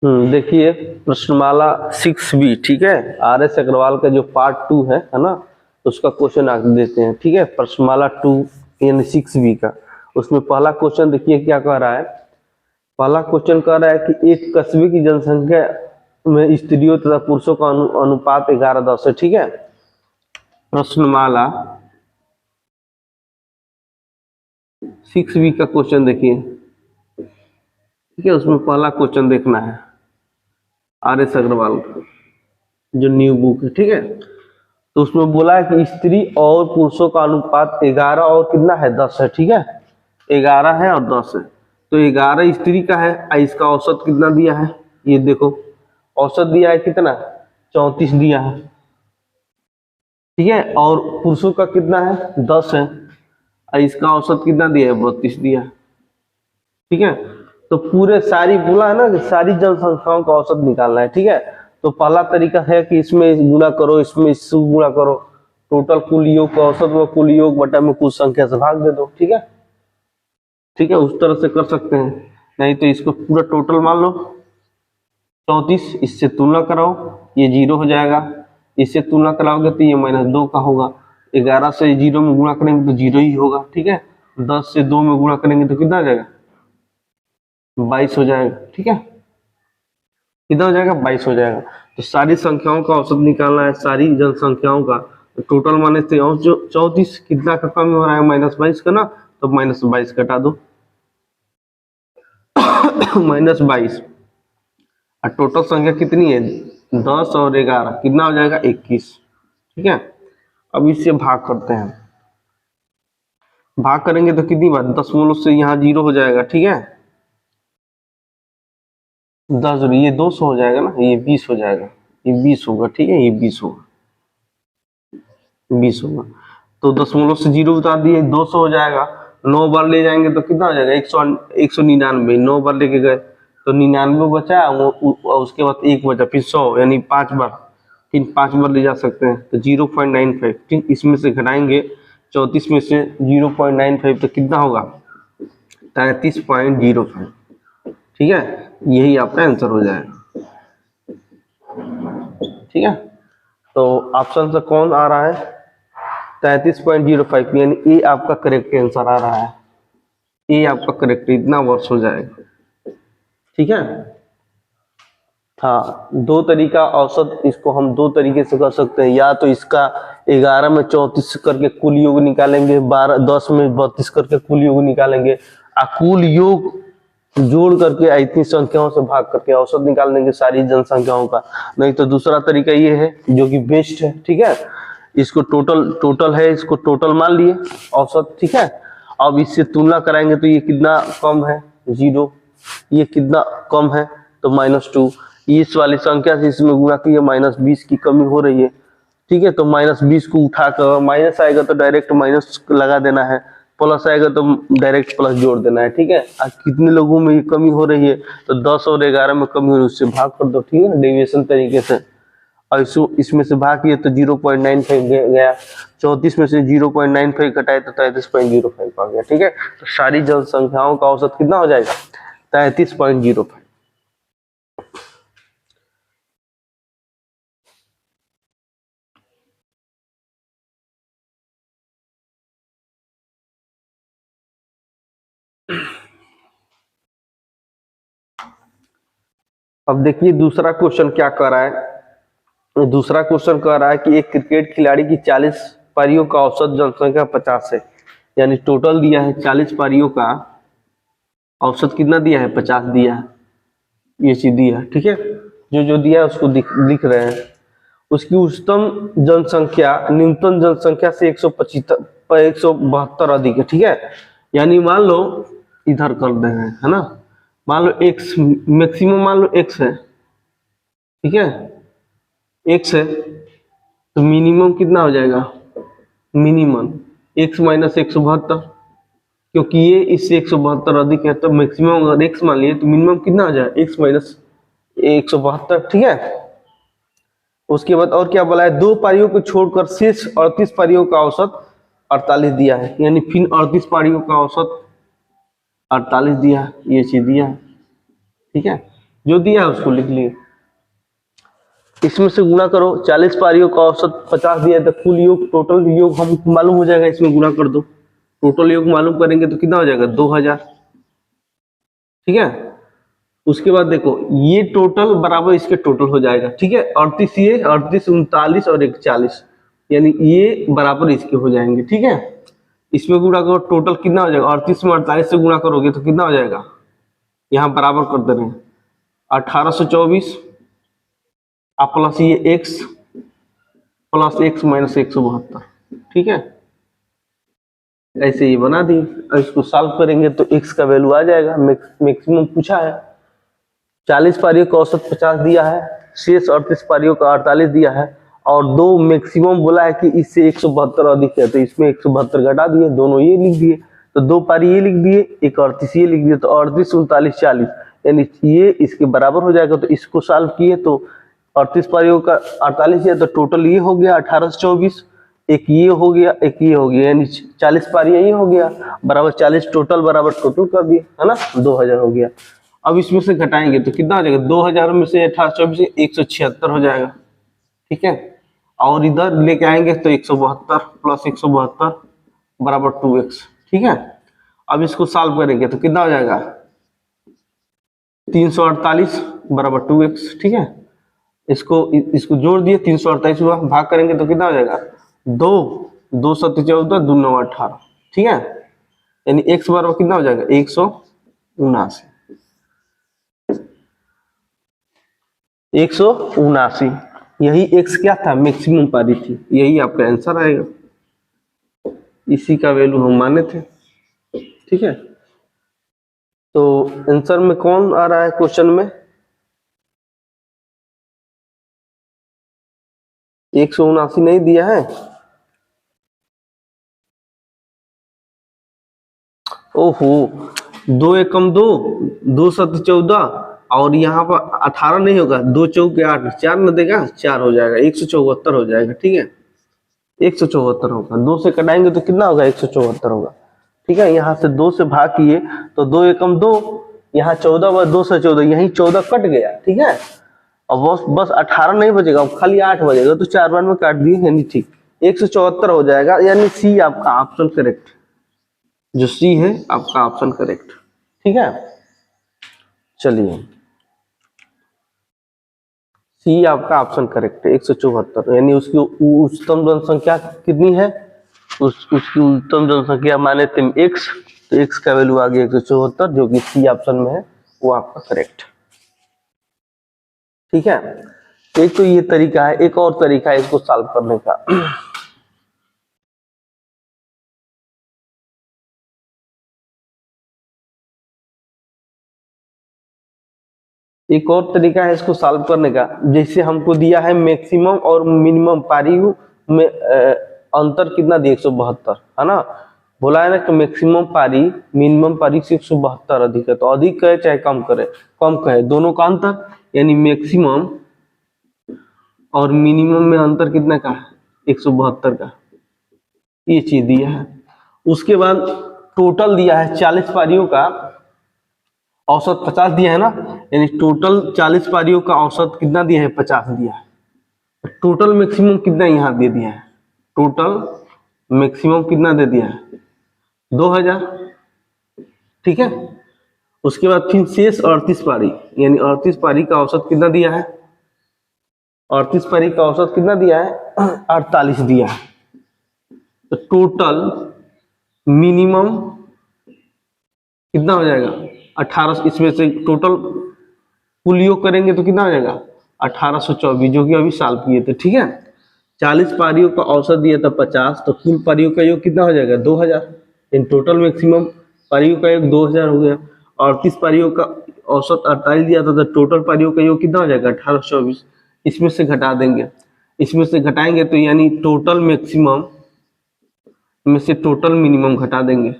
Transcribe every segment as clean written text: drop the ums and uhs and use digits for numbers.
देखिए प्रश्नमाला 6B, ठीक है, RS अग्रवाल का जो पार्ट 2 है ना, उसका क्वेश्चन आगे देते हैं। ठीक है, प्रश्नमाला 2 यानी 6B का, उसमें पहला क्वेश्चन देखिए क्या कह रहा है। पहला क्वेश्चन कह रहा है कि एक कस्बे की जनसंख्या में स्त्रियों तथा पुरुषों का अनुपात 11:10 है। ठीक है, प्रश्नमाला 6B का क्वेश्चन देखिए। ठीक है, उसमें पहला क्वेश्चन देखना है RS अग्रवाल का जो न्यू बुक है। ठीक है, तो उसमें बोला है कि स्त्री और पुरुषों का अनुपात 11 और कितना है 10 है। ठीक है, 11 है और 10 है, तो 11 स्त्री का है और इसका औसत कितना दिया है, ये देखो औसत दिया है कितना, 34 दिया है। ठीक है, और पुरुषों का कितना है 10 है और इसका औसत कितना दिया है 32 दिया है। ठीक है, तो पूरे सारी बोला है ना कि सारी जनसंख्याओं का औसत निकालना है। ठीक है, तो पहला तरीका है कि इसमें गुणा करो, इसमें इससे गुणा करो, टोटल कुल योग का औसत व कुल योग बटा में कुल संख्या से भाग दे दो। ठीक है, ठीक है, उस तरह से कर सकते हैं, नहीं तो इसको पूरा टोटल मान लो 34, इससे तुलना कराओ, ये 0 हो जाएगा, इससे तुलना कराओगे तो ये -2 का होगा, 11 से 0 में गुणा करेंगे तो 0 ही होगा। ठीक है, 10 से 2 में गुणा करेंगे तो कितना आ जाएगा 22 हो जाएगा। ठीक है, कितना हो जाएगा 22 हो जाएगा। तो सारी संख्याओं का औसत निकालना है, सारी जनसंख्याओं का, तो टोटल माने थे 34, कितना का कमी हो रहा है -22 का ना, तो -22 घटा दो -22, और टोटल संख्या कितनी है 10 और 11, कितना हो जाएगा 21। ठीक है, अब इससे भाग करते हैं, भाग करेंगे तो कितनी बात 10 से यहाँ 0 हो जाएगा। ठीक है, 10 ये 200 हो जाएगा ना, ये 20 हो जाएगा, ये 20 होगा। ठीक है, ये 20 होगा, 20 होगा, तो 10 से 0 उतार दिए 200 हो जाएगा। 9 बार ले जाएंगे तो कितना हो जाएगा 199, 9 बार लेके गए तो 99 बचा, उसके बाद 1 बचा, फिर 100 यानी 5 बार, फिर 5 बार ले जा सकते हैं तो 0.95। ठीक, इसमें से घटाएंगे 34 में से 0.95 तो कितना होगा 33.05। ठीक है, यही आपका आंसर हो जाएगा। ठीक है, तो ऑप्शन से कौन आ रहा है 33.05, यानी ये आपका करेक्ट आंसर आ रहा है, ये आपका करेक्ट, इतना वर्ष हो जाएगा। ठीक है, हाँ, दो तरीका औसत, इसको हम दो तरीके से कर सकते हैं, या तो इसका 11 में 34 करके कुल योग निकालेंगे, 10 में 32 करके कुल योग निकालेंगे, और कुल योग जोड़ करके इतनी संख्याओं से भाग करके औसत निकाल देंगे सारी जनसंख्याओं का। नहीं तो दूसरा तरीका ये है जो कि बेस्ट है। ठीक है, इसको टोटल है, इसको टोटल मान लिए औसत। ठीक है, अब इससे तुलना कराएंगे तो ये कितना कम है 0, ये कितना कम है तो -2, इस वाली संख्या से इसमें गुणा किए -20 की कमी हो रही है। ठीक है, तो -20 को उठाकर माइनस आएगा तो डायरेक्ट माइनस लगा देना है, प्लस आएगा तो डायरेक्ट प्लस जोड़ देना है। ठीक है, आज कितने लोगों में ये कमी हो रही है तो 10 और 11 में कमी हो रही है, उससे भाग कर दो। ठीक है, डेविएशन तरीके से, और इसमें से भाग किए तो 0.95 गया, 34 में से 0.95 घटाए तो 33.05 आ गया। ठीक है, तो सारी जनसंख्याओं का औसत कितना हो जाएगा 33.05। अब देखिए दूसरा क्वेश्चन क्या कर रहा है। दूसरा क्वेश्चन कह रहा है कि एक क्रिकेट खिलाड़ी की 40 पारियों का औसत जनसंख्या 50 है, यानी टोटल दिया है 40 पारियों का, औसत कितना दिया है 50 दिया है, ये चीज दिया है। ठीक है, जो दिया है उसको लिख रहे हैं। उसकी उच्चतम जनसंख्या न्यूनतम जनसंख्या से 172 अधिक है। ठीक है, यानी मान लो इधर कर दे रहे हैं, है ना, मान लो x मैक्सिमम, मान लो x है। ठीक है, x है तो मिनिमम कितना हो जाएगा, मिनिमम x माइनस 172, क्योंकि ये इससे 172 अधिक है, तो मैक्सिमम अगर x मान लिए तो मिनिमम कितना हो जाएगा x माइनस 172। ठीक है, उसके बाद और क्या बोला है, 2 पारियों को छोड़कर शेष 38 पारियों का औसत 48 दिया है, यानी फिर 38 पारियों का औसत 48 दिया है, ये चीज दिया है। ठीक है, जो दिया है उसको लिख लिए, इसमें से गुणा करो। 40 पारियों का औसत 50 दिया है तो कुल योग टोटल योग हमको मालूम हो जाएगा, इसमें गुणा कर दो। टोटल योग मालूम करेंगे तो कितना हो जाएगा 2000, ठीक है। उसके बाद देखो ये टोटल बराबर इसके टोटल हो जाएगा, ठीक है। 38 ये 38 39 और 41 यानी ये बराबर इसके हो जाएंगे, ठीक है। इसमें गुणा करो टोटल कितना हो जाएगा, 38 में 48 से गुणा करोगे तो कितना हो जाएगा, यहाँ बराबर कर दे रहे हैं 1824 प्लस ये x प्लस x माइनस 172, ठीक है। ऐसे ये बना दी। और इसको सॉल्व करेंगे तो x का वैल्यू आ जाएगा, मैक्सिमम पूछा है। 40 पारियों का औसत 50 दिया है, शेष 38 पारियों का 48 दिया है, और दो मैक्सिमम बोला है कि इससे 172 अधिक है, तो इसमें 172 घटा दिए, दोनों ये लिख दिए। तो दो पारी ये लिख दिए, एक 38 ये लिख दिए, तो 38 39 40 यानी ये इसके बराबर हो जाएगा। तो इसको सॉल्व किए तो 38 पारियों का 48 है, तो टोटल ये हो गया 1824, एक ये हो गया, एक ये हो गया, यानी 40 पारियां ये हो गया बराबर 40 टोटल बराबर टोटल कर दिए, है ना, 2000 हो गया। अब इसमें से घटाएंगे तो कितना हो जाएगा, 2000 में से 1824 176 हो जाएगा, ठीक है। और इधर लेके आएंगे तो 172 प्लस 172 बराबर 2x, ठीक है। अब इसको सॉल्व करेंगे तो कितना हो जाएगा 348 बराबर 2x, ठीक है। इसको जोड़ दिए, 348 हुआ, भाग करेंगे तो कितना हो जाएगा 2 7 14 2 9 18, ठीक है। यानी x बराबर कितना हो जाएगा 179, 179। यही x क्या था, मैक्सिमम पारी थी, यही आपका आंसर आएगा, इसी का वैल्यू हम माने थे, ठीक है। तो आंसर में कौन आ रहा है क्वेश्चन में, 179 नहीं दिया है। ओहो, 2 एकम 2 2 7 14 और यहाँ पर 18 नहीं होगा, 2 चौके 8 4 न देगा, 4 हो जाएगा, 174 हो जाएगा, ठीक है। 174 होगा, 2 से कटाएंगे तो कितना होगा 174 होगा, ठीक है। यहाँ से 2 से भाग किए तो 2 एकम 2, यहाँ 14 व 2 से 14, यही 14 कट गया, ठीक है। और बस 18 नहीं बचेगा, खाली 8 बचेगा, तो 4 बार में काट दिए, यानी ठीक 174 हो जाएगा, यानी सी आपका ऑप्शन करेक्ट, जो सी है आपका ऑप्शन करेक्ट, ठीक है। चलिए सी आपका ऑप्शन करेक्ट है, 174, यानी उसकी उच्चतम जनसंख्या कितनी है, उसकी उच्चतम जनसंख्या माने थे x, तो x का वैल्यू आ गया 174, जो कि सी ऑप्शन में है, वो आपका करेक्ट, ठीक है। एक तो ये तरीका है, एक और तरीका है इसको सॉल्व करने का। एक और तरीका है इसको सॉल्व करने का, जैसे हमको दिया है मैक्सिमम और मिनिमम पारी में अंतर कितना दिया 172, है ना। बोला है ना कि मैक्सिमम पारी मिनिमम पारी से 172 अधिक है, तो अधिक कहे चाहे कम करे, कम कहे, दोनों का अंतर, यानी मैक्सिमम और मिनिमम में अंतर कितना का है 172 का, ये चीज दिया है। उसके बाद टोटल दिया है 40 पारियों का औसत 50 दिया है ना, यानी टोटल 40 पारियों का औसत कितना दिया है 50 दिया है। टोटल मैक्सिमम कितना यहाँ दे दिया है, टोटल मैक्सिमम कितना दे दिया है 2000, ठीक है। उसके बाद फिर शेष 38 पारी, यानी 38 पारी का औसत कितना दिया है, 38 पारी का औसत कितना दिया है 48 दिया है। तो टोटल मिनिमम कितना हो जाएगा 18, इसमें से टोटल कुल योग करेंगे तो कितना हो जाएगा 1824, जो कि अभी सॉल्व किए थे, ठीक है। 40 पारियों का औसत दिया था 50, तो कुल पारियों का योग कितना हो जाएगा 2000, इन टोटल मैक्सिमम पारियों का योग 2000 हो गया। 38 पारियों का औसत 48 दिया था, तो टोटल पारियों का योग कितना हो जाएगा 1824, इसमें से घटा देंगे, इसमें से घटाएंगे तो यानी टोटल मैक्सिमम में से टोटल मिनिमम घटा देंगे,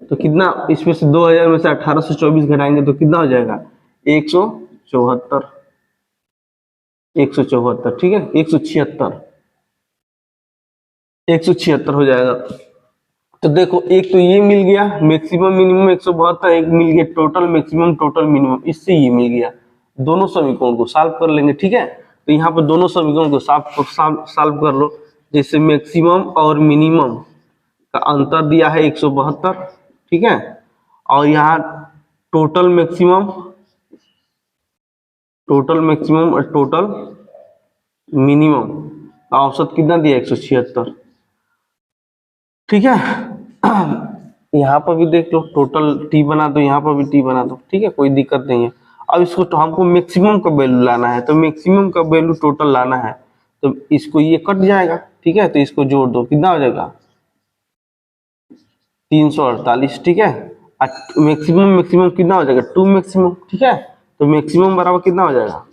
तो कितना, इसमें से 2000 में से 1824 घटाएंगे तो कितना हो जाएगा 174, 174, ठीक है, 176 हो जाएगा। तो देखो एक तो ये मिल गया मैक्सिमम मिनिमम 172, एक मिल गया टोटल मैक्सिमम टोटल मिनिमम, इससे ये मिल गया। दोनों समीकरण को सॉल्व कर लेंगे, ठीक है। तो यहाँ पर दोनों समीकरण को सॉल्व कर लो। जैसे मैक्सिमम और मिनिमम का अंतर दिया है 172, ठीक है। और यहाँ टोटल मैक्सिमम और टोटल मिनिमम का औसत कितना दिया 176, ठीक है। यहाँ पर भी देख लो, टोटल टी बना दो, यहाँ पर भी टी बना दो, ठीक है, कोई दिक्कत नहीं है। अब इसको तो हमको मैक्सिमम का वैल्यू लाना है, तो मैक्सिमम का वैल्यू टोटल लाना है, तो इसको ये कट जाएगा, ठीक है। तो इसको जोड़ दो, कितना हो जाएगा 348, ठीक है। मैक्सिमम कितना हो जाएगा 2 मैक्सिमम, ठीक है। तो मैक्सिमम बराबर कितना हो जाएगा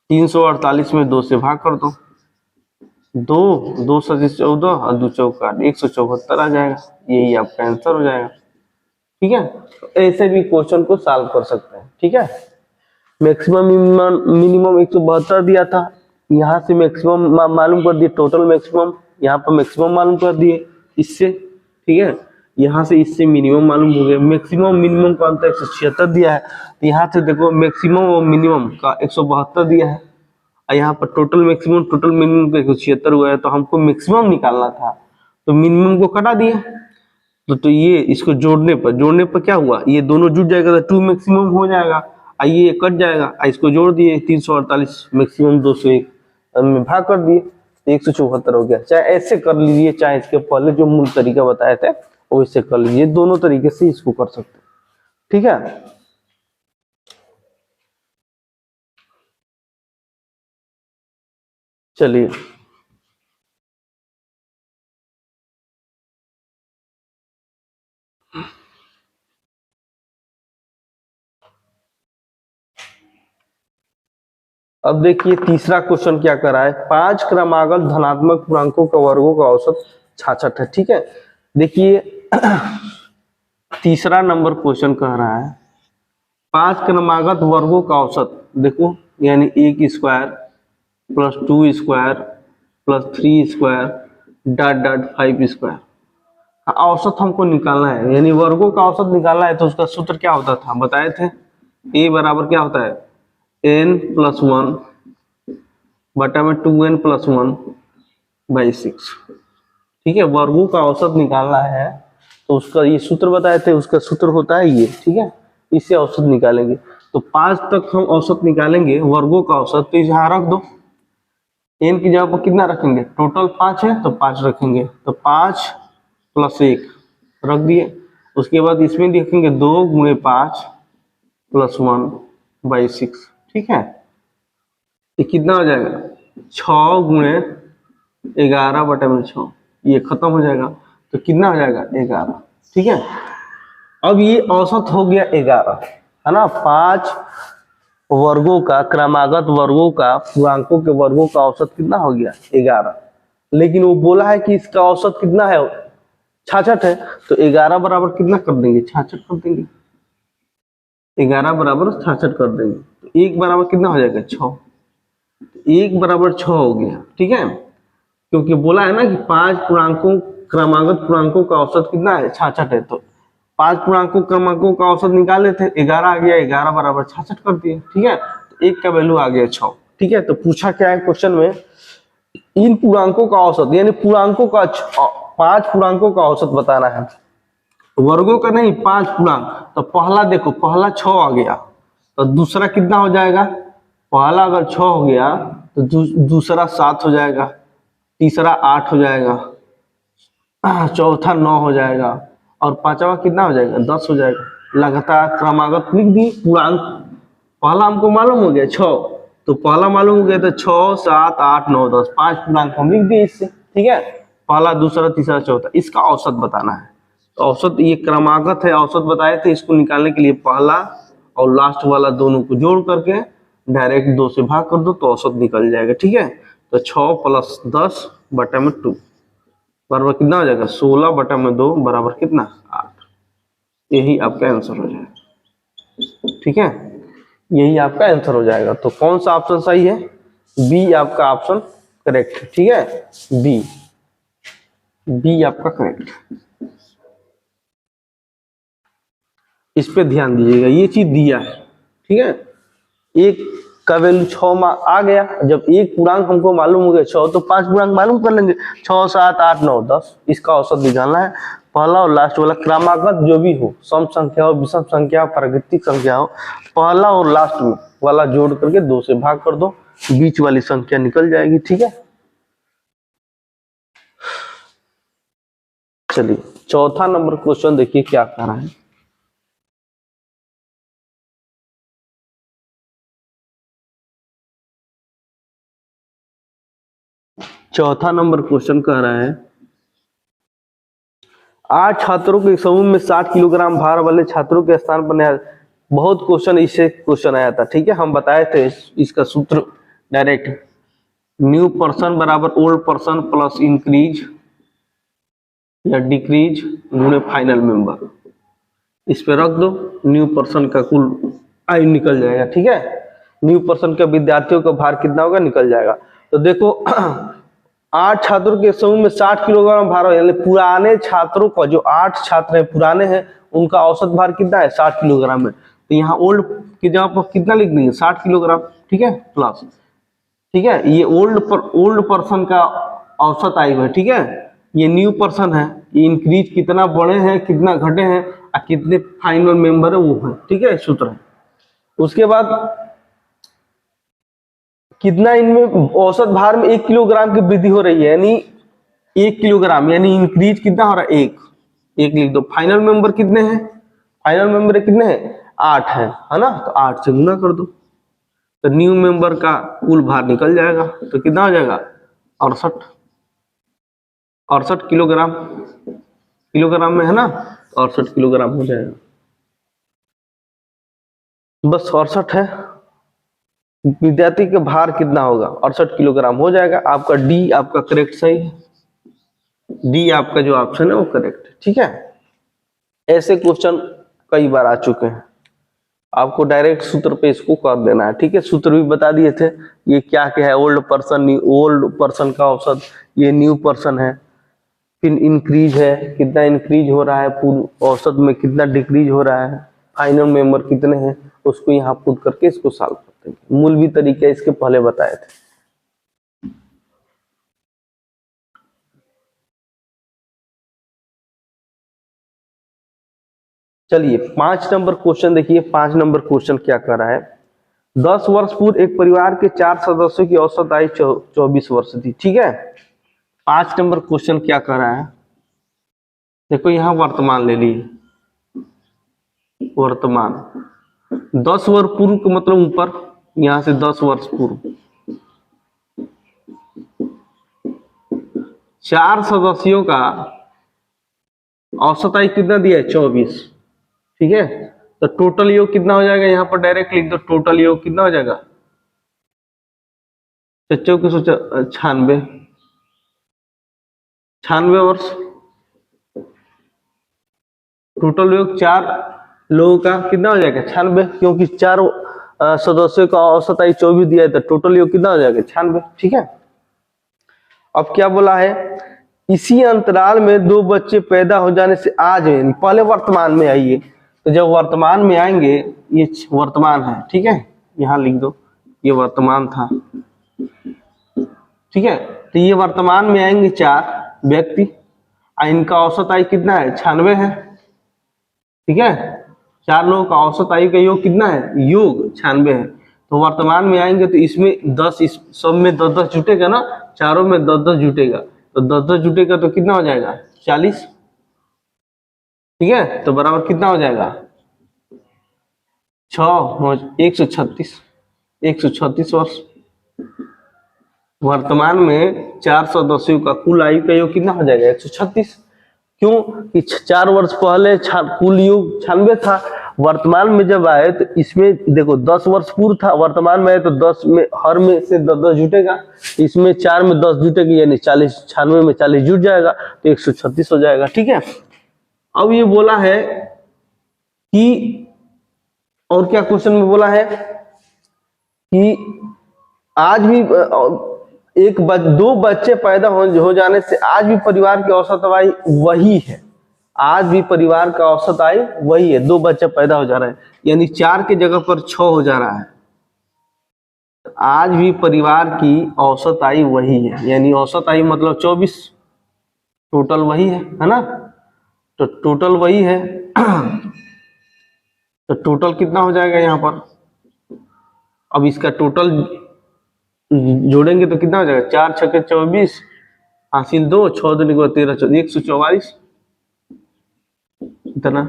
348 में 2 से भाग कर दो, 2 सदिश 14 और 2 चौका 174 आ जाएगा। यही आपका आंसर हो जाएगा, ठीक है। तो ऐसे भी क्वेश्चन को सॉल्व कर सकते हैं, ठीक है। मैक्सिमम मिनिमम 172 दिया था, यहाँ से मैक्सिमम मालूम कर दिए, टोटल मैक्सिमम यहाँ पर मैक्सिमम मालूम कर दिए इससे, ठीक है। यहाँ से इससे मिनिमम मालूम हो गया। मैक्सिमम मिनिमम का अंतर 176 दिया है, तो यहाँ से देखो मैक्सिमम और मिनिमम का 172 दिया है, और यहाँ पर टोटल मैक्सिमम टोटल मिनिमम का 176 हुआ है। तो हमको मैक्सिमम निकालना था, तो मिनिमम को कटा दिए, तो ये इसको जोड़ने पर क्या हुआ, ये दोनों जुड़ जाएगा तो 2 मैक्सिमम हो जाएगा, ये कट जाएगा, इसको जोड़ दिए 348 मैक्सिमम 201 में भाग कर दिए, 174 हो गया। चाहे ऐसे कर लीजिए, चाहे इसके पहले जो मूल तरीका बताए थे वो इससे कर लीजिए, दोनों तरीके से इसको कर सकते हैं, ठीक है। चलिए अब देखिए तीसरा क्वेश्चन क्या कर रहा है, 5 क्रमागत धनात्मक पूर्णांकों का वर्गों का औसत 66 है, ठीक है। देखिए तीसरा नंबर क्वेश्चन कह रहा है 5 क्रमागत वर्गों का औसत, देखो यानी 1 square plus 2 square plus 3 square dot dot 5 square का औसत हमको निकालना है, यानी वर्गों का औसत निकालना है। तो उसका सूत्र क्या होता था बताए थे, ए बराबर क्या होता है n+1 बटा में 2n+1/6, ठीक है। वर्गों का औसत निकालना है तो उसका ये सूत्र बताए थे, उसका सूत्र होता है ये, ठीक है। इससे औसत निकालेंगे, तो 5 तक हम औसत निकालेंगे वर्गों का औसत, तो यहाँ रख दो, n की जगह पर कितना रखेंगे, टोटल 5 है तो 5 रखेंगे, तो 5 + 1 रख दिए। उसके बाद इसमें लिखेंगे 2 × 5 + 1/6, ठीक है। ये कितना हो जाएगा 6 × 11/6, ये खत्म हो जाएगा, तो कितना हो जाएगा 11, ठीक है। अब ये औसत हो गया 11, है ना। 5 वर्गों का क्रमागत वर्गों का पूर्णांकों के वर्गों का औसत कितना हो गया 11, लेकिन वो बोला है कि इसका औसत कितना है 66 है, तो 11 बराबर कितना कर देंगे 66 कर देंगे, 11 बराबर 66 कर देंगे, तो 1 बराबर कितना हो जाएगा 6, 1 बराबर 6 हो गया, ठीक है। क्योंकि बोला है ना कि 5 पूर्णांकों क्रमागत पूर्णांकों का औसत कितना है 66 है, तो 5 पूर्णांकों क्रमांकों का औसत निकाले थे, 11 आ गया, 11 बराबर 66 कर दिए, ठीक है। तो 1 का वैल्यू आ गया 6, ठीक है। तो पूछा क्या है क्वेश्चन में, इन पूर्णांकों का औसत, यानी पूर्णांकों का 5 पूर्णांकों का औसत बताना है, वर्गों का नहीं 5 पूर्णांक। तो पहला देखो, पहला 6 आ गया, तो दूसरा कितना हो जाएगा, पहला अगर 6 हो गया तो दूसरा 7 हो जाएगा, तीसरा 8 हो जाएगा, चौथा 9 हो जाएगा, और पांचवा कितना हो जाएगा 10 हो जाएगा। लगातार क्रमागत लिख दी पूर्णांक, पहला हमको मालूम हो गया 6, तो पहला मालूम हो गया तो 6 7 8 9 10, 5 पूर्णांक हम लिख दिए इससे, ठीक है। पहला दूसरा तीसरा चौथा, इसका औसत बताना है। तो औसत ये क्रमागत है, औसत बताए थे, इसको निकालने के लिए पहला और लास्ट वाला दोनों को जोड़ करके डायरेक्ट 2 से भाग कर दो तो औसत निकल जाएगा, ठीक है। तो 6 + 10 बटा में 2 बराबर कितना हो जाएगा 16 बटा में 2 बराबर कितना 8, यही आपका आंसर हो जाएगा, ठीक है। यही आपका आंसर हो जाएगा। तो कौन सा ऑप्शन सही है, बी आपका ऑप्शन करेक्ट है, ठीक है, बी। बी आपका करेक्ट। इस पे ध्यान दीजिएगा, ये चीज दिया है, ठीक है। एक का वैल्यू 6 आ गया, जब एक पूर्णांक हमको मालूम हो गया 6, तो 5 पूर्णांक मालूम कर लेंगे, 6 7 8 9 10, इसका औसत निकालना है। पहला और लास्ट वाला क्रमागत जो भी हो, सम संख्या हो, विषम संख्या हो, प्राकृतिक संख्या हो, पहला और लास्ट में वाला जोड़ करके 2 से भाग कर दो, बीच वाली संख्या निकल जाएगी, ठीक है। चलिए चौथा नंबर क्वेश्चन देखिए क्या कह रहा है। चौथा नंबर क्वेश्चन कह रहा है 8 छात्रों के समूह में 60 किलोग्राम भार वाले छात्रों के स्थान पर नया। बहुत क्वेश्चन इससे क्वेश्चन आया था, ठीक है। हम बताए थे इसका सूत्र डायरेक्ट, न्यू पर्सन बराबर ओल्ड पर्सन प्लस इंक्रीज या डिक्रीज गुणे फाइनल मेंबर। इस पे रख दो, न्यू पर्सन का कुल आयु निकल जाएगा, ठीक है। न्यू पर्सन का विद्यार्थियों का भार कितना होगा निकल जाएगा। तो देखो 8 छात्रों के समूह में 60 किलोग्राम भार हो, यानी पुराने छात्रों का, जो 8 छात्र हैं पुराने हैं, उनका औसत भार कितना है 60 किलोग्राम है। तो यहाँ ओल्ड की जगह पर कितना लिख देंगे 60 किलोग्राम, ठीक है, प्लस, ठीक है। ये ओल्ड पर्सन का औसत आयु है, ठीक है। ये न्यू पर्सन है, ये इंक्रीज कितना बढ़े हैं कितना घटे हैं और कितने फाइनल मेंबर है वो है, ठीक है, सूत्र है। उसके बाद कितना इनमें औसत भार में 1 किलोग्राम की वृद्धि हो रही है, यानी 1 किलोग्राम, यानी इंक्रीज कितना हो रहा है 1 लिख दो। फाइनल मेंबर कितने हैं, फाइनल मेंबर कितने हैं 8 है ना, तो 8 से गुना कर दो, तो न्यू मेंबर का कुल भार निकल जाएगा। तो कितना हो जाएगा 68 किलोग्राम, किलोग्राम में है ना, 68 किलोग्राम हो जाएगा, बस 68 है। विद्यार्थी का भार कितना होगा 68 किलोग्राम हो जाएगा। आपका डी आपका करेक्ट सही है, डी आपका जो ऑप्शन है वो करेक्ट है, ठीक है। ऐसे क्वेश्चन कई बार आ चुके हैं, आपको डायरेक्ट सूत्र पे इसको कर देना है, ठीक है। सूत्र भी बता दिए थे, ये क्या क्या है, ओल्ड पर्सन का औसत, ये न्यू पर्सन है, फिर इंक्रीज है, कितना इंक्रीज हो रहा है, पूर्ण औसत में कितना डिक्रीज हो रहा है, फाइनल मेंबर कितने हैं, उसको यहाँ पुट करके इसको सॉल्व करते हैं। मूल भी तरीके इसके पहले बताए थे। चलिए 5 नंबर क्वेश्चन देखिए, 5 नंबर क्वेश्चन क्या कर रहा है। 10 वर्ष पूर्व एक परिवार के 4 सदस्यों की औसत आयु 24 वर्ष थी, ठीक है। 5 नंबर क्वेश्चन क्या कर रहा है, देखो यहाँ वर्तमान ले ली, वर्तमान 10 वर्ष पूर्व का मतलब ऊपर, यहां से 10 वर्ष पूर्व 4 सदस्यों का औसत आयु कितना दिया है 24, ठीक है। तो टोटल योग कितना हो जाएगा, यहाँ पर डायरेक्ट लिख दो, टोटल योग कितना हो जाएगा 96 96 वर्ष। टोटल योग 4 लोगों का कितना हो जाएगा 96, क्योंकि 4 सदस्यों का औसत आयु 24 दिया है, तो टोटल योग कितना हो जाएगा 96, ठीक है। अब क्या बोला है, इसी अंतराल में 2 बच्चे पैदा हो जाने से आज है, पहले वर्तमान में आइए, तो जब वर्तमान में आएंगे, ये वर्तमान है, ठीक है, यहाँ लिख दो, ये वर्तमान था, ठीक है। तो ये वर्तमान में आएंगे 4 व्यक्ति, इनका औसत आयु कितना है 96 है, ठीक है। 4 लोगों का औसत आयु का योग कितना है, योग 96 है। तो वर्तमान में आएंगे तो इसमें 10, इस सब में 10 जुटेगा ना, चारों में 10 जुटेगा, तो 10 जुटेगा तो कितना हो जाएगा 40, ठीक है। तो बराबर कितना हो जाएगा 136 वर्ष। वर्तमान में 4 सदस्यों का कुल आयु का योग कितना हो जाएगा 136, क्यों कि 4 वर्ष पहले कुल योग 96 था, वर्तमान में जब आए तो इसमें देखो 10 वर्ष पूर्व था, वर्तमान में आए तो 10 में हर में से 10 जुटेगा, इसमें 4 में 10 जुटेगी, यानी 40, 96 में 40 जुट जाएगा, तो 136 हो जाएगा, ठीक है। अब ये बोला है कि, और क्या क्वेश्चन में बोला है कि आज भी दो बच्चे पैदा हो जाने से आज भी परिवार की औसत आयु वही है। आज भी परिवार का औसत आयु वही है, दो बच्चे पैदा हो जा रहे हैं, यानी 4 की जगह पर 6 हो जा रहा है। आज भी परिवार की औसत आयु वही है, यानी औसत आयु मतलब 24, टोटल वही है ना। तो टोटल वही है तो टोटल कितना हो जाएगा यहाँ पर, अब इसका टोटल जोड़ेंगे तो कितना हो जाएगा, 4 छक्के 24 हासिल 2, 6 दूनी 13, 144 इतना।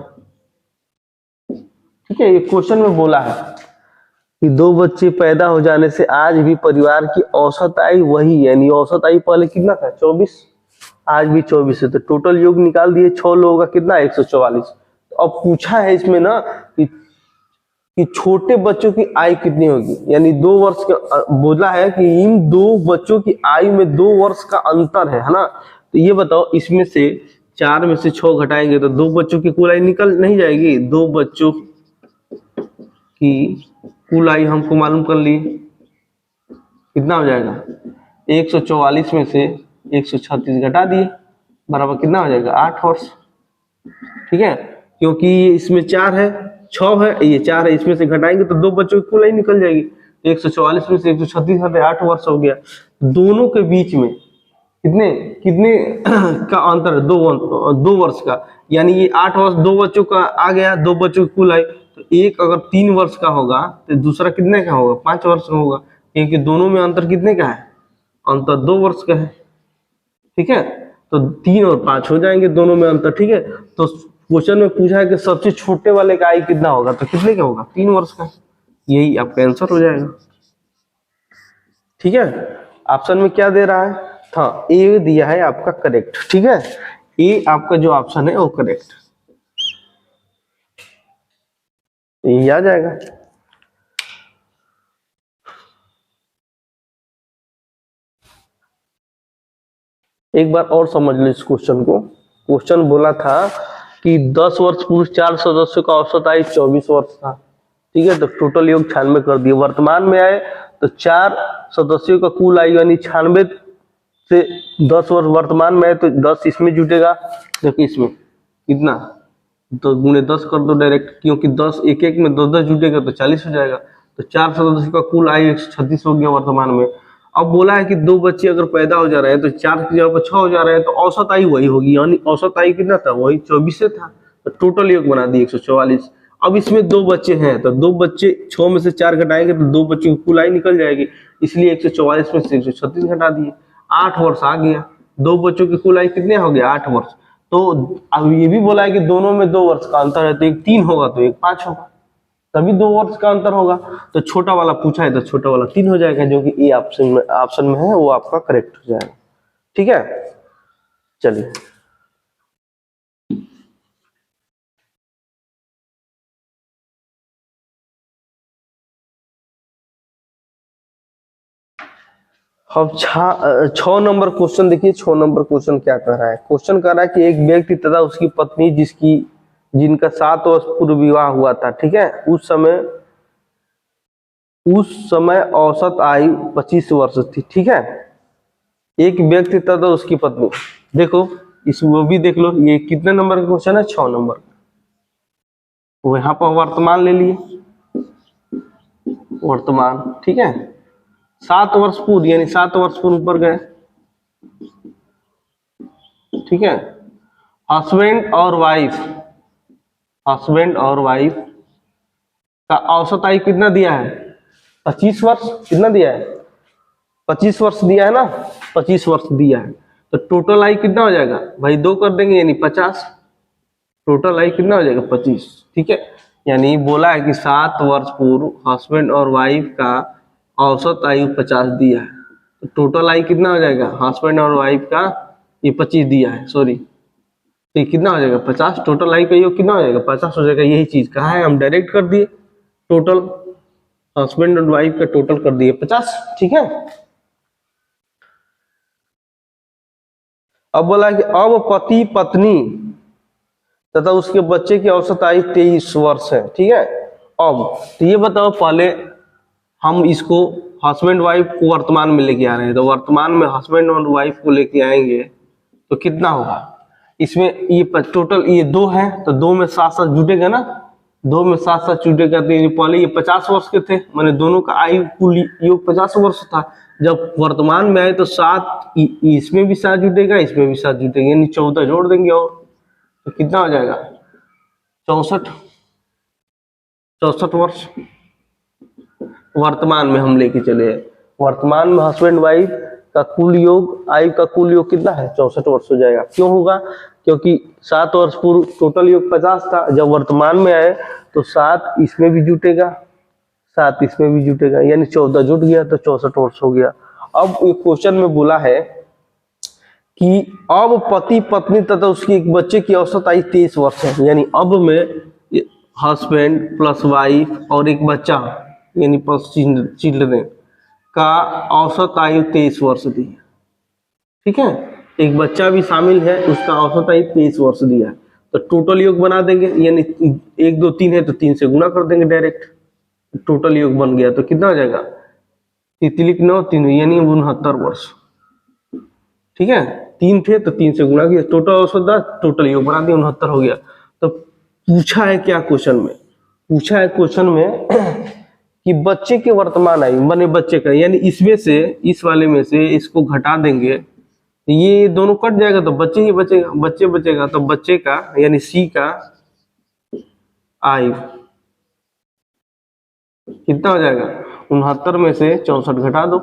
ठीक है, ये क्वेश्चन में बोला है कि दो बच्चे पैदा हो जाने से आज भी परिवार की औसत आयु वही, यानी औसत आयु पहले कितना था 24, आज भी 24 है। तो टोटल योग निकाल दिए, 6 लोगों का कितना 144। तो अब पूछा है इसमें ना कि छोटे बच्चों की आयु कितनी होगी, यानी 2 वर्ष का बोला है कि इन दो बच्चों की आयु में 2 वर्ष का अंतर है ना। तो ये बताओ, इसमें से 4 में से 6 घटाएंगे तो 2 बच्चों की कुल आयु निकल नहीं जाएगी। 2 बच्चों की कुल आयु हमको मालूम कर लिए, कितना हो जाएगा 144 में से 136 घटा दिए, बराबर कितना हो जाएगा 8 वर्ष। ठीक है, क्योंकि इसमें 4 है 6 है, ये 4 है, इसमें से घटाएंगे तो 2 बच्चों की कुल आयु निकल जाएगी। 144 में से 136 घटे 8 वर्ष हो गया। दोनों के बीच में कितने कितने का अंतर है, 2 वर्ष का, यानी ये 8 वर्ष 2 बच्चों का आ गया, 2 बच्चों की कुल आयु। तो एक अगर 3 वर्ष का होगा तो दूसरा कितने का होगा 5 वर्ष का होगा, क्योंकि दोनों में अंतर कितने का है, अंतर 2 वर्ष का है। ठीक है, तो 3 और 5 हो जाएंगे दोनों में अंतर। ठीक है, तो क्वेश्चन में पूछा है कि सबसे छोटे वाले का आयु कितना होगा, तो कितने का होगा 3 वर्ष का, यही आपका आंसर हो जाएगा। ठीक है, ऑप्शन में क्या दे रहा है था, ए दिया है आपका करेक्ट। ठीक है, ए आपका जो ऑप्शन है वो करेक्ट, ये आ जाएगा। एक बार और समझ लो इस क्वेश्चन को। क्वेश्चन बोला था कि 10 वर्ष पूर्व 4 सदस्यों का औसत आयु 24 वर्ष था। ठीक है, तो टोटल योग 96 कर दिए। वर्तमान में आए तो 4 सदस्यों का कुल आयु यानी 96 से 10 वर्ष वर्तमान में है, तो 10 इसमें जुटेगा, देखिए इसमें कितना, तो गुणे 10 कर दो डायरेक्ट, क्योंकि 10 एक एक में 10 जुटेगा तो 40 हो जाएगा। तो 4 सदस्यों का कुल आयु 136 हो गया वर्तमान में। अब बोला है कि 2 बच्चे अगर पैदा हो जा रहे हैं तो 4 की जगह पर 6 हो जा रहे हैं, तो औसत आयु वही होगी, यानी औसत आयु कितना था, वही 24 से था। तो टोटल योग बना दिए 144। अब इसमें 2 बच्चे हैं, तो 2 बच्चे 6 में से 4 घटाएंगे तो 2 बच्चों की कुल आयु निकल जाएगी, इसलिए 144 में से 136 घटा दिए, 8 वर्ष आ गया। 2 बच्चों की कुल आयु कितने हो गया 8 वर्ष। तो अब ये भी बोला है कि दोनों में 2 वर्ष का अंतर है, तो एक 3 होगा तो एक 5 होगा, तभी 2 वर्ष का अंतर होगा। तो छोटा वाला पूछा है तो छोटा वाला 3 हो जाएगा, जो कि ए ऑप्शन में है वो आपका करेक्ट हो जाएगा। ठीक है, चलिए अब 6 नंबर क्वेश्चन देखिए। 6 नंबर क्वेश्चन क्या कह रहा है, क्वेश्चन कह रहा है कि एक व्यक्ति तथा उसकी पत्नी जिनका 7 वर्ष पूर्व विवाह हुआ था। ठीक है, उस समय औसत आयु 25 वर्ष थी। ठीक है, एक व्यक्ति तथा उसकी पत्नी, देखो इसको भी देख लो, ये कितने नंबर का क्वेश्चन है 6 नंबर। वो यहाँ पर वर्तमान ले लिए, वर्तमान। ठीक है, 7 वर्ष पूर्व यानी 7 वर्ष पूर्व ऊपर गए। ठीक है, हस्बैंड और वाइफ का औसत आयु कितना दिया है 25 वर्ष। कितना दिया है 25 वर्ष दिया है ना, 25 वर्ष दिया है। तो टोटल आयु कितना हो जाएगा भाई, 2 कर देंगे यानी 50, टोटल आयु कितना हो जाएगा 25। ठीक है, यानी बोला है कि 7 वर्ष पूर्व हस्बैंड और वाइफ का औसत आयु 50 दिया है, तो टोटल आयु कितना हो जाएगा हस्बैंड और वाइफ का, ये 25 दिया है सॉरी, तो ये कितना हो जाएगा 50, टोटल आयु का योग कितना हो जाएगा 50 हो जाएगा। यही चीज कहा है, हम डायरेक्ट कर दिए, टोटल हस्बैंड और वाइफ का टोटल कर दिए 50। ठीक है, अब बोला कि अब पति पत्नी तथा उसके बच्चे की औसत आयु 23 वर्ष है। ठीक है, अब तो ये बताओ, पहले हम इसको हस्बैंड वाइफ को वर्तमान में लेके आ रहे हैं, तो वर्तमान में हस्बैंड और वाइफ को लेके आएंगे तो कितना होगा इसमें, ये टोटल ये 2 है तो 2 में 7 जुटेगा ना, 2 में 7 जुटेगा। तो ये पहले ये 50 वर्ष के थे, माने दोनों का आयु कुल योग 50 वर्ष था। जब वर्तमान में आए तो 7 इसमें भी 7 जुटेगा, इसमें भी 7 जुटेगा, यानी 14 जोड़ देंगे और तो कितना हो जाएगा 64 वर्ष वर्तमान में हम लेके चले। वर्तमान में हस्बैंड वाइफ का कुल योग, आयु का कुल योग कितना है 64 वर्ष हो जाएगा। क्यों होगा, क्योंकि 7 वर्ष पूर्व टोटल योग 50 था, जब वर्तमान में आए तो 7 इसमें भी जुटेगा, 7 इसमें भी जुटेगा, यानी 14 जुट गया तो 64 वर्ष हो गया। अब ये क्वेश्चन में बोला है कि अब पति पत्नी तथा उसके एक बच्चे की औसत आयु 23 वर्ष है, यानी अब में हस्बैंड प्लस वाइफ और एक बच्चा यानी प्लस चिल्ड्रन का औसत आयु 23 वर्ष दी है। ठीक है, एक बच्चा भी शामिल है, उसका औसत आयु 23 वर्ष दिया है। तो टोटल योग बना देंगे, यानी 1 2 3 है तो 3 से गुना कर देंगे डायरेक्ट, टोटल योग बन गया। तो कितना हो जाएगा 3 यानी 69 वर्ष। ठीक है, 3 थे तो 3 से गुणा किया, टोटल औसत 10, टोटल योग बना दिया 69 हो गया। तो पूछा है क्या क्वेश्चन में, पूछा है क्वेश्चन में कि बच्चे के वर्तमान आयु बने बच्चे का, यानी इसमें से इस वाले में से इसको घटा देंगे, ये दोनों कट जाएगा तो बच्चे ही बचेगा, बच्चे बचेगा। तो बच्चे का यानी सी का आयु कितना हो जाएगा 69 में से 64 घटा दो।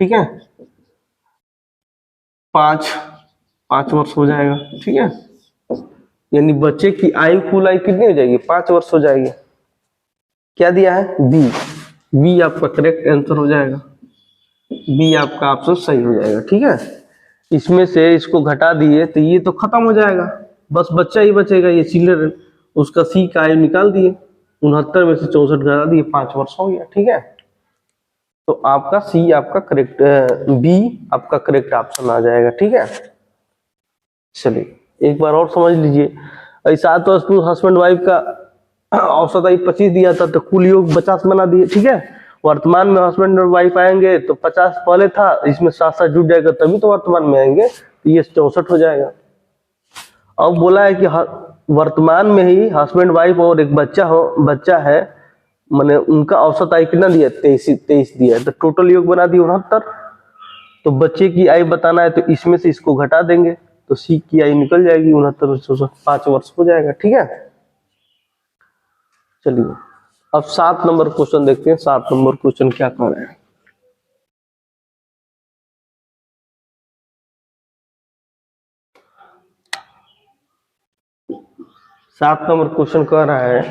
ठीक है, 5 वर्ष हो जाएगा। ठीक है, यानी बच्चे की आयु कुल आयु कितनी हो जाएगी 5 वर्ष हो जाएगी। क्या दिया है बी आपका करेक्ट आंसर हो जाएगा, बी आपका ऑप्शन सही हो जाएगा। ठीक है, इसमें से इसको घटा दिए तो ये तो खत्म हो जाएगा, बस बच्चा ही बचेगा, ये चिल्ड्रन, उसका सी का आयु निकाल दिए, 69 में से 64 घटा दिए, 5 वर्ष हो गया। ठीक है, तो आपका सी आपका करेक्ट, बी आपका करेक्ट ऑप्शन आ जाएगा। ठीक है, चलिए एक बार और समझ लीजिए। 7 वर्ष पूर्व हस्बैंड वाइफ का औसत आयु 25 दिया था तो कुल योग 50 बना दिए। ठीक है, वर्तमान में हस्बैंड और वाइफ आएंगे तो 50 पहले था, इसमें 7 जुट जाएगा तभी तो वर्तमान में आएंगे, तो ये 64 हो जाएगा। अब बोला है कि वर्तमान में ही हस्बैंड वाइफ और एक बच्चा है, माने उनका औसत आयु कितना दिया 23 दिया है, तो टोटल योग बना दिया 69। तो बच्चे की आयु बताना है तो इसमें से इसको घटा देंगे तो सी की आयु निकल जाएगी 69 5 वर्ष हो जाएगा। ठीक है, चलिए अब 7 नंबर क्वेश्चन देखते हैं। 7 नंबर क्वेश्चन क्या कह रहे हैं। सात नंबर क्वेश्चन कह रहा है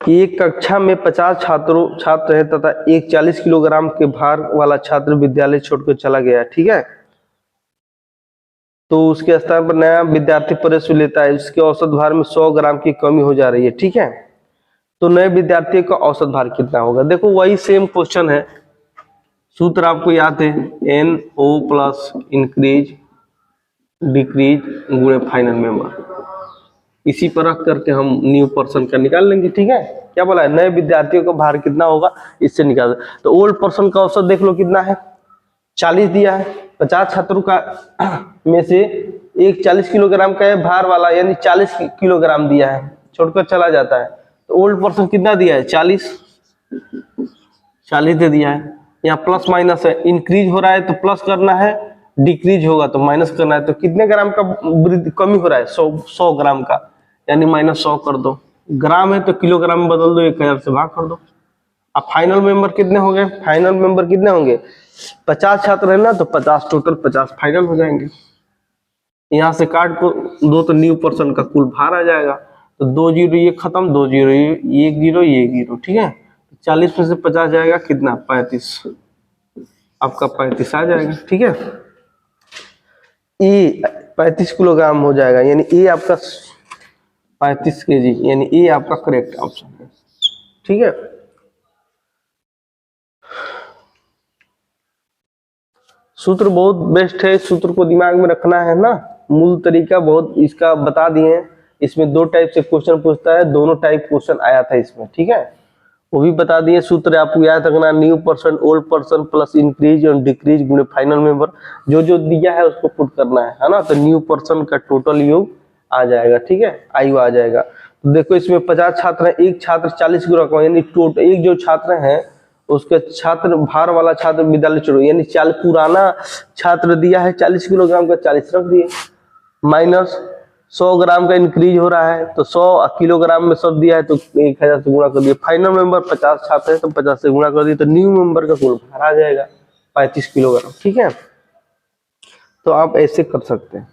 कि एक कक्षा में 50 छात्र है तथा एक 40 किलोग्राम के भार वाला छात्र विद्यालय छोड़कर चला गया। ठीक है, तो उसके स्थान पर नया विद्यार्थी प्रवेश लेता है, उसके औसत भार में 100 ग्राम की कमी हो जा रही है। ठीक है, तो नए विद्यार्थी का औसत भार कितना होगा। देखो वही सेम क्वेश्चन है, सूत्र आपको याद है, NO प्लस इंक्रीज डिक्रीज गुणे फाइनल मेंबर, इसी पर रख करके हम न्यू पर्सन का निकाल लेंगे। ठीक है, क्या बोला है नए विद्यार्थियों का भार कितना होगा इससे निकाल। तो ओल्ड पर्सन का औसत देख लो कितना है 40 दिया है, 50 छात्रों का में से एक 40 किलोग्राम का है भार वाला, यानी 40 किलोग्राम दिया है, छोड़कर चला जाता है। तो ओल्ड पर्सन कितना दिया है 40 दे दिया है। यहाँ प्लस माइनस है, इंक्रीज हो रहा है तो प्लस करना है, डिक्रीज होगा तो माइनस करना है। तो कितने ग्राम का कमी हो रहा है 100 ग्राम का, यानी -100 कर दो। ग्राम है तो किलोग्राम में बदल दो, 1000 से भाग कर दो। अब फाइनल मेंबर कितने हो गए, फाइनल मेंबर कितने होंगे 50 छात्र है ना, तो 50 टोटल 50 फाइनल हो जाएंगे। यहाँ से काट को दो तो न्यू पर्सन का कुल भार आ जाएगा। तो 2 जीरो ये खत्म, 2 जीरो ये 1 जीरो ये 1 जीरो। ठीक है, 40 में से 50 जाएगा कितना 35, आपका 35 आ जाएगा। ठीक है, ए 35 किलोग्राम हो जाएगा, यानी ए आपका 35 kg, यानी ए आपका करेक्ट ऑप्शन है। ठीक है, सूत्र बहुत बेस्ट है, सूत्र को दिमाग में रखना है ना। मूल तरीका बहुत इसका बता दिए हैं। इसमें 2 टाइप से क्वेश्चन पूछता है, दोनों टाइप क्वेश्चन आया था इसमें। ठीक है, वो भी बता दिए। सूत्र आपको याद रखना, new person old person plus increase और डिक्रीज गुणे फाइनल मेंबर, जो जो दिया है उसको पुट करना है ना। तो न्यू पर्सन का टोटल योग आ जाएगा, ठीक है, आयु आ जाएगा। तो देखो इसमें 50 छात्र हैं, एक छात्र 40 किलो रखा, यानी टोटल एक जो छात्र है उसके छात्र भार वाला छात्र विद्यालय छोड़ो, यानी पुराना छात्र दिया है 40 किलोग्राम का, 40 रख दिए, माइनस 100 ग्राम का इंक्रीज हो रहा है तो 100 किलोग्राम में सब दिया है तो 1000 से गुणा कर दिया। फाइनल मेंबर 50 छात्र है तो 50 से गुणा कर दिए, तो न्यू मेंबर का कुल भार आ जाएगा 35 किलोग्राम, ठीक है। तो आप ऐसे कर सकते हैं।